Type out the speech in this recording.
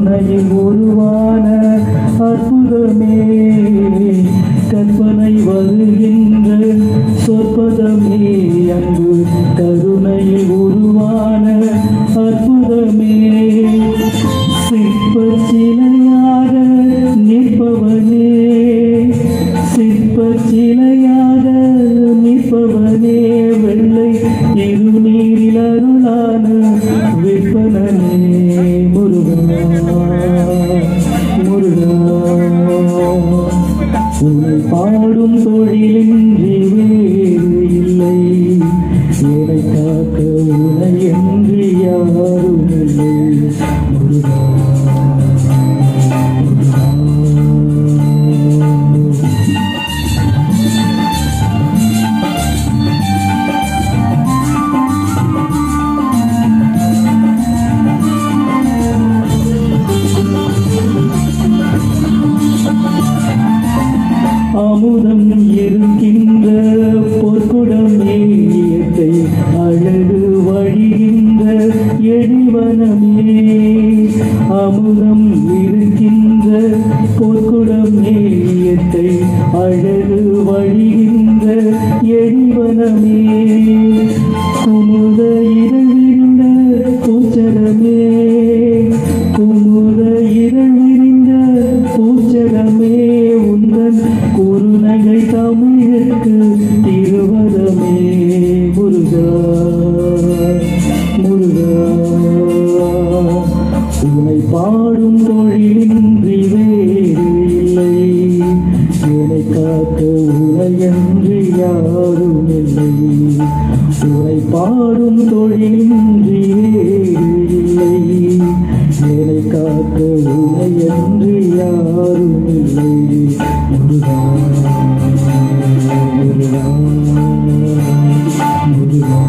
கருணையில் உருவான அற்புதமே, கற்பனை வருகின்ற சொற்பதமே, அன்பு கருணையில் உருவான அற்புதமே, சிற்ப சிலையாக நிற்பவனே, சிற்ப சிலையாக நிற்பவனே, வெள்ளை இருநீரில் அருளான விற்பனே, முருகா முருகா. உன்னை பாடும் தொழிலின்றி வேறு இல்லை, என்னை காக்க உனை என்று யாரும் இல்லை, முருகா. அமுதம் இருக்கின்ற பொற்குடமே, இயற்கை அழகு வழிகின்ற எழிவனமே, அமுதம் இருக்கின்ற பொற்குடமே, இயற்கை அழகு வழிகின்ற எழிவனமே, குமுத இரவிருந்த பூச்சரமே, குமுத இரவிருந்த பூச்சரமே, உந்தன் குறுநகை தமிழுக்கு திருவதமே, முருகா முருகா. உன்னை பாடும் தொழிலின்றி வேறு இல்லை, என்னை காக்க உனையன்று யாரும் இல்லை, உன்னை பாடும் தொழிலின்றி வேறு இல்லை, என்னை காக்க உனையன்று யாரும் இல்லை, முருகா முருகா முருகா.